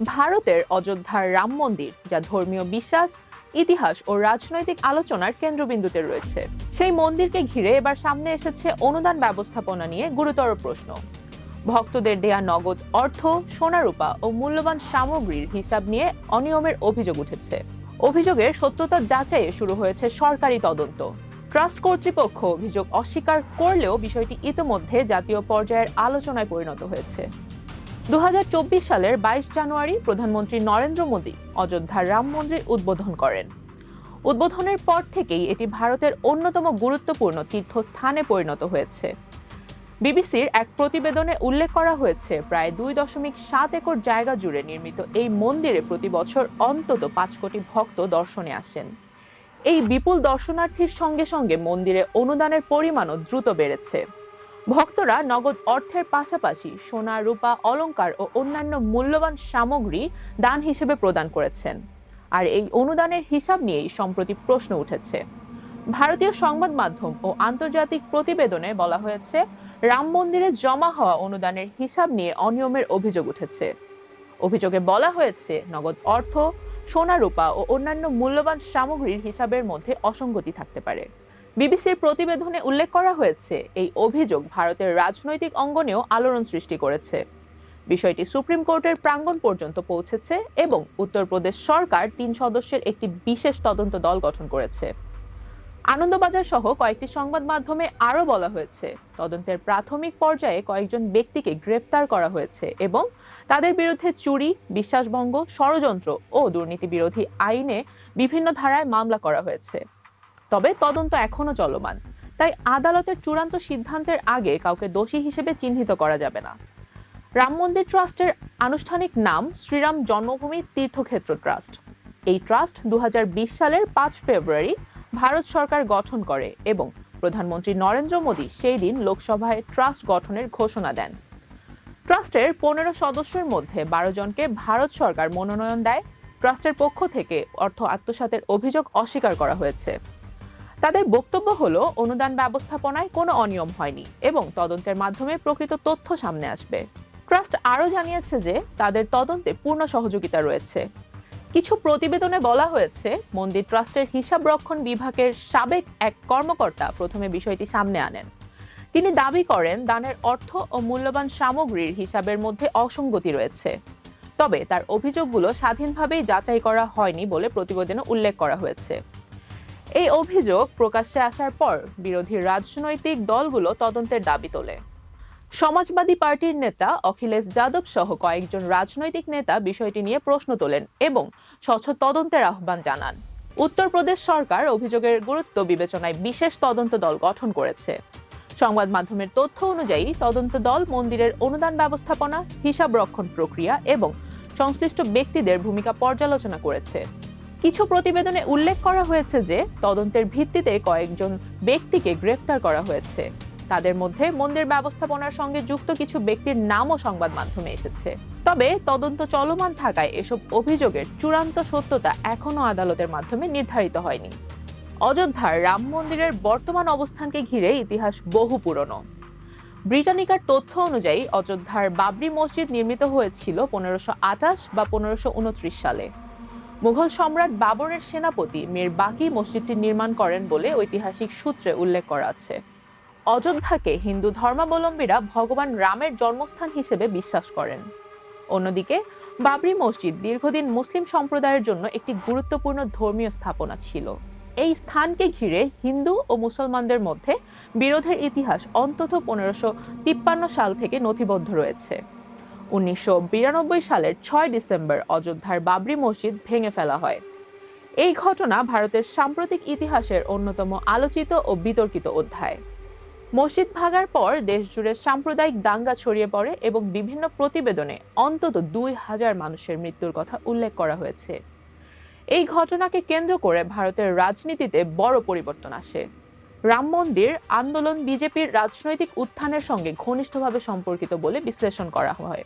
ভারতের অযোধ্যার রাম মন্দির, যা ধর্মীয় বিশ্বাস, ইতিহাস ও রাজনৈতিক আলোচনার কেন্দ্রবিন্দুতে রয়েছে, সেই মন্দিরকে ঘিরে এবার সামনে এসেছে অনুদান ব্যবস্থাপনা নিয়ে গুরুতর প্রশ্ন। ভক্তদের দেয়া নগদ অর্থ, সোনারূপা ও মূল্যবান সামগ্রীর হিসাব নিয়ে অনিয়মের অভিযোগ উঠেছে। অভিযোগের সত্যতা যাচাইয়ে শুরু হয়েছে সরকারি তদন্ত। ট্রাস্ট কর্তৃপক্ষ অভিযোগ অস্বীকার করলেও বিষয়টি ইতোমধ্যে জাতীয় পর্যায়ের আলোচনায় পরিণত হয়েছে। ২০২৪ সালের ২২ জানুয়ারি প্রধানমন্ত্রী নরেন্দ্র মোদী অযোধ্যার রাম মন্দির উদ্বোধন করেন। উদ্বোধনের পর থেকেই এটি ভারতের অন্যতম গুরুত্বপূর্ণ তীর্থস্থানে পরিণত হয়েছে। বিবিসির এক প্রতিবেদনে উল্লেখ করা হয়েছে, প্রায় ২.৭ একর জায়গা জুড়ে নির্মিত এই মন্দিরে প্রতি বছর অন্তত ৫ কোটি ভক্ত দর্শনে আসেন। এই বিপুল দর্শনার্থীর সঙ্গে সঙ্গে মন্দিরে অনুদানের পরিমাণও দ্রুত বেড়েছে। ভক্তরা নগদ অর্থের পাশাপাশি সোনা, রূপা, অলংকার ও অন্যান্য মূল্যবান সামগ্রী দান হিসেবে প্রদান করেছেন। আর এই অনুদানের হিসাব নিয়েই সম্প্রতি প্রশ্ন উঠেছে। ভারতীয় সংবাদ মাধ্যম ও আন্তর্জাতিক প্রতিবেদনে বলা হয়েছে, রাম মন্দিরে জমা হওয়া অনুদানের হিসাব নিয়ে অনিয়মের অভিযোগ উঠেছে। অভিযোগে বলা হয়েছে, নগদ অর্থ, সোনা, রূপা ও অন্যান্য মূল্যবান সামগ্রীর হিসাবের মধ্যে অসঙ্গতি থাকতে পারে। বিবিসির প্রতিবেদনে উল্লেখ করা হয়েছে, এই অভিযোগ ভারতের রাজনৈতিক অঙ্গনেও আলোড়ন সৃষ্টি করেছে। বিষয়টি সুপ্রিম কোর্টের প্রাঙ্গণ পর্যন্ত পৌঁছেছে এবং উত্তরপ্রদেশ সরকার ৩ সদস্যের একটি বিশেষ তদন্ত দল গঠন করেছে। আনন্দবাজার সহ কয়েকটি সংবাদ মাধ্যমে আরও বলা হয়েছে, তদন্তের প্রাথমিক পর্যায়ে কয়েকজন ব্যক্তিকে গ্রেপ্তার করা হয়েছে এবং তাদের বিরুদ্ধে চুরি, বিশ্বাসভঙ্গ, ষড়যন্ত্র ও দুর্নীতি বিরোধী আইনে বিভিন্ন ধারায় মামলা করা হয়েছে। তবে তদন্ত এখনো চলমান, তাই আদালতের চূড়ান্ত সিদ্ধান্তের আগে কাউকে দোষী হিসেবে চিহ্নিত করা যাবে না। রাম মন্দির ট্রাস্টের আনুষ্ঠানিক নাম শ্রীরাম জন্মভূমি তীর্থক্ষেত্র ট্রাস্ট। এই ট্রাস্ট ২০২০ সালের ৫ ফেব্রুয়ারি ভারত সরকার গঠন করে এবং প্রধানমন্ত্রী নরেন্দ্র মোদী সেই দিন লোকসভায় ট্রাস্ট গঠনের ঘোষণা দেন। ট্রাস্টের ১৫ সদস্যের মধ্যে ১২ জনকে ভারত সরকার মনোনয়ন দেয়। ট্রাস্টের পক্ষ থেকে অর্থ আত্মসাতের অভিযোগ অস্বীকার করা হয়েছে। তাদের বক্তব্য হলো, অনুদান ব্যবস্থাপনায় কোনো অনিয়ম হয়নি এবং তদন্তের মাধ্যমে প্রকৃত তথ্য সামনে আসবে। ট্রাস্ট আরও জানিয়েছে যে তাদের তদন্তে পূর্ণ সহযোগিতা রয়েছে। কিছু প্রতিবেদনে বলা হয়েছে, মন্দির ট্রাস্টের হিসাব রক্ষণ বিভাগের সাবেক এক কর্মকর্তা প্রথমে বিষয়টি সামনে আনেন। তিনি দাবি করেন, দানের অর্থ ও মূল্যবান সামগ্রীর হিসাবের মধ্যে অসঙ্গতি রয়েছে। তবে তার অভিযোগগুলো স্বাধীনভাবেই যাচাই করা হয়নি বলে প্রতিবেদনে উল্লেখ করা হয়েছে। এই অভিযোগ প্রকাশ্যে আসার পর বিরোধী রাজনৈতিক দলগুলো তদন্তের দাবি তোলে। সমাজবাদী পার্টির নেতা অখিলেশ যাদব সহ কয়েকজন রাজনৈতিক নেতা বিষয়টি নিয়ে প্রশ্ন তোলেন এবং স্বচ্ছ তদন্তের আহ্বান জানান। উত্তরপ্রদেশ সরকার অভিযোগের গুরুত্ব বিবেচনায় বিশেষ তদন্ত দল গঠন করেছে। সংবাদ মাধ্যমের তথ্য অনুযায়ী তদন্ত দল মন্দিরের অনুদান ব্যবস্থাপনা, হিসাব রক্ষণ প্রক্রিয়া এবং সংশ্লিষ্ট ব্যক্তিদের ভূমিকা পর্যালোচনা করেছে। কিছু প্রতিবেদনে উল্লেখ করা হয়েছে যে তদন্তের ভিত্তিতে কয়েকজন ব্যক্তিকে গ্রেফতার করা হয়েছে। তাদের মধ্যে মন্দির ব্যবস্থাপনার সঙ্গে যুক্ত কিছু ব্যক্তির নামও সংবাদ মাধ্যমে এসেছে। তবে তদন্ত চলমান থাকায় এসব অভিযোগের চূড়ান্ত সত্যতা এখনো আদালতের মাধ্যমে নির্ধারিত হয়নি। অযোধ্যার রাম মন্দিরের বর্তমান অবস্থানকে ঘিরে ইতিহাস বহু পুরনো। ব্রিটানিকার তথ্য অনুযায়ী অযোধ্যার বাবরি মসজিদ নির্মিত হয়েছিল ১৫২৮ বা ১৫২৯ সালে। মুঘল সম্রাট বাবরের সেনাপতি মীর বাকি মসজিদটি নির্মাণ করেন বলে ঐতিহাসিক সূত্রে উল্লেখ করা আছে। অযোধ্যাকে হিন্দু ধর্মাবলম্বীরা ভগবান রামের জন্মস্থান হিসেবে বিশ্বাস করেন। অন্যদিকে বাবরি মসজিদ দীর্ঘদিন মুসলিম সম্প্রদায়ের জন্য একটি গুরুত্বপূর্ণ ধর্মীয় স্থাপনা ছিল। এই স্থানকে ঘিরে হিন্দু ও মুসলমানদের মধ্যে বিরোধের ইতিহাস অন্তত ১৫৫৩ সাল থেকে নথিবদ্ধ রয়েছে। ১৯৯২ সালের ৬ ডিসেম্বর অযোধ্যার বাবরি মসজিদ ভেঙে ফেলা হয়। এই ঘটনা ভারতের সাম্প্রতিক ইতিহাসের অন্যতম আলোচিত ও বিতর্কিত অধ্যায়। মসজিদ ভাঙার পর দেশজুড়ে সাম্প্রদায়িক দাঙ্গা ছড়িয়ে পড়ে এবং বিভিন্ন প্রতিবেদনে অন্তত ২,০০০ মানুষের মৃত্যুর কথা উল্লেখ করা হয়েছে। এই ঘটনাকে কেন্দ্র করে ভারতের রাজনীতিতে বড় পরিবর্তন আসে। রাম মন্দির আন্দোলন বিজেপির রাজনৈতিক উত্থানের সঙ্গে ঘনিষ্ঠভাবে সম্পর্কিত বলে বিশ্লেষণ করা হয়।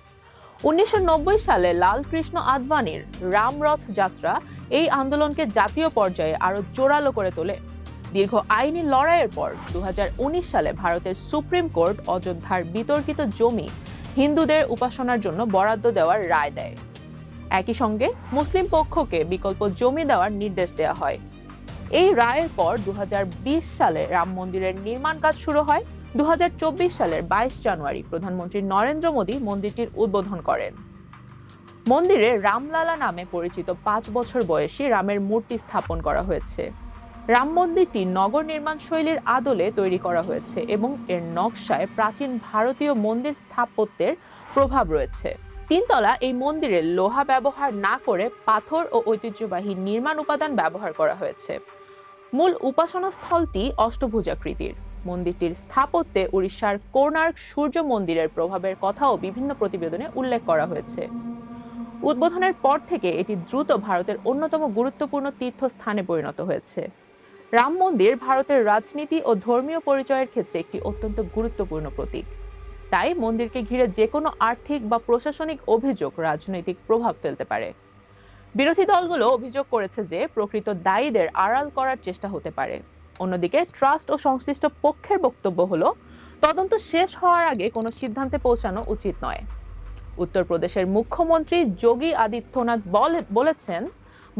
১৯৯০ সালে লালকৃষ্ণ আদভানির রাম রথ যাত্রা এই আন্দোলনকে জাতীয় পর্যায়ে আরো জোরালো করে তোলে। দীর্ঘ আইনি লড়াইয়ের পর ২০১৯ সালে ভারতের সুপ্রিম কোর্ট অযোধ্যার বিতর্কিত জমি হিন্দুদের উপাসনার জন্য বরাদ্দ দেওয়ার রায় দেয়। একই সঙ্গে মুসলিম পক্ষকে বিকল্প জমি দেওয়ার নির্দেশ দেওয়া হয়। এই রায়ের পর 2020 সালে রাম মন্দিরের নির্মাণ কাজ শুরু হয়। 2024 সালের 22 জানুয়ারি প্রধানমন্ত্রী নরেন্দ্র মোদী মন্দিরটির উদ্বোধন করেন। মন্দিরে রামলালা নামে পরিচিত 5 বছর বয়সী রামের মূর্তি স্থাপন করা হয়েছে। রাম মন্দিরটি নগর নির্মাণ শৈলীর আদলে তৈরি করা হয়েছে এবং এর নকশায় প্রাচীন ভারতীয় মন্দির স্থাপত্যের প্রভাব রয়েছে। 3 তলা এই মন্দিরে লোহা ব্যবহার না করে পাথর ও ঐতিহ্যবাহী নির্মাণ উপাদান ব্যবহার করা হয়েছে। মূল উপাসনা স্থলটি অষ্টভুজাকৃতির। মন্দিরটির স্থাপত্যে উড়িষ্যার কোণার্ক সূর্য মন্দিরের প্রভাবের কথাও বিভিন্ন প্রতিবেদনে উল্লেখ করা হয়েছে। উদ্বোধনের পর থেকে এটি দ্রুত ভারতের অন্যতম গুরুত্বপূর্ণ তীর্থস্থানে পরিণত হয়েছে। রাম মন্দির ভারতের রাজনীতি ও ধর্মীয় পরিচয়ের ক্ষেত্রে একটি অত্যন্ত গুরুত্বপূর্ণ প্রতীক। তাই মন্দিরকে ঘিরে যে কোনো আর্থিক বা প্রশাসনিক অভিযোগ রাজনৈতিক প্রভাব ফেলতে পারে। বিরোধী দলগুলো অভিযোগ করেছে যে প্রকৃত দায়ীদের আড়াল করার চেষ্টা হতে পারে। অন্যদিকে ট্রাস্ট ও সংশ্লিষ্ট পক্ষের বক্তব্য হলো, তদন্ত শেষ হওয়ার আগে কোনো সিদ্ধান্তে পৌঁছানো উচিত নয়। উত্তরপ্রদেশের মুখ্যমন্ত্রী যোগী আদিত্যনাথ বলেছেন,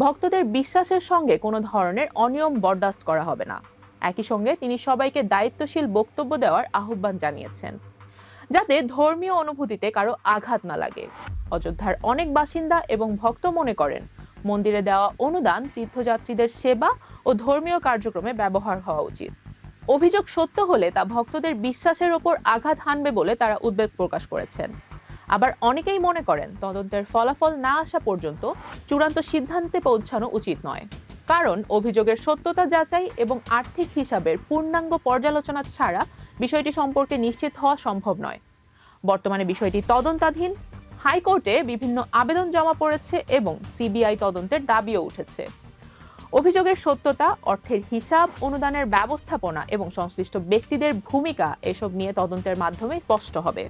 ভক্তদের বিশ্বাসের সঙ্গে কোনো ধরনের অনিয়ম বরদাস্ত করা হবে না। একই সঙ্গে তিনি সবাইকে দায়িত্বশীল বক্তব্য দেওয়ার আহ্বান জানিয়েছেন, যাতে ধর্মীয় অনুভূতিতে কারো আঘাত না লাগে। অযোধ্যার অনেক বাসিন্দা এবং ভক্ত মনে করেন, মন্দিরে দেওয়া অনুদান তীর্থযাত্রীদের সেবা ও ধর্মীয় কার্যক্রমে ব্যবহার হওয়া উচিত। অভিযোগ সত্য হলে তা ভক্তদের বিশ্বাসের ওপর আঘাত হানবে বলে তারা উদ্বেগ প্রকাশ করেছেন। আবার অনেকেই মনে করেন, তদন্তের ফলাফল না আসা পর্যন্ত চূড়ান্ত সিদ্ধান্তে পৌঁছানো উচিত নয়, কারণ অভিযোগের সত্যতা যাচাই এবং আর্থিক হিসাবের পূর্ণাঙ্গ পর্যালোচনা ছাড়া বিষয়টি সম্পর্কে নিশ্চিত হওয়া সম্ভব নয়। বর্তমানে বিষয়টি তদন্তাধীন। হাইকোর্টে বিভিন্ন আবেদন জমা পড়েছে এবং সিবিআই তদন্তের দাবিও উঠেছে। অভিযোগের সত্যতা, অর্থের হিসাব, অনুদানের ব্যবস্থাপনা এবং সংশ্লিষ্ট ব্যক্তিদের ভূমিকা এসব নিয়ে তদন্তের মাধ্যমে স্পষ্ট হবে।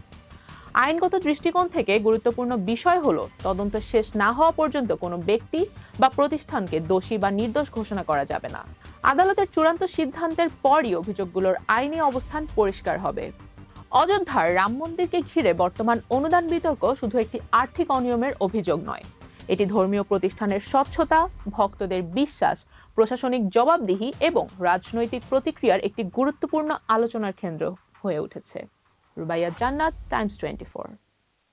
আইনগত দৃষ্টিকোণ থেকে গুরুত্বপূর্ণ বিষয় হলো, তদন্ত শেষ না হওয়া পর্যন্ত কোনো ব্যক্তি বা প্রতিষ্ঠানকে দোষী বা নির্দোষ ঘোষণা করা যাবে না। আদালতের চূড়ান্ত সিদ্ধান্তের পরই অভিযোগগুলোর আইনি অবস্থান পরিষ্কার হবে। অযোধ্যার রাম মন্দিরকে ঘিরে বর্তমান অনুদান বিতর্ক শুধু একটি আর্থিক অনিয়মের অভিযোগ নয়, এটি ধর্মীয় প্রতিষ্ঠানের স্বচ্ছতা, ভক্তদের বিশ্বাস, প্রশাসনিক জবাবদিহি এবং রাজনৈতিক প্রতিক্রিয়ার একটি গুরুত্বপূর্ণ আলোচনার কেন্দ্র হয়ে উঠেছে। রুবাইয়া জান্নাত, টাইমস 24।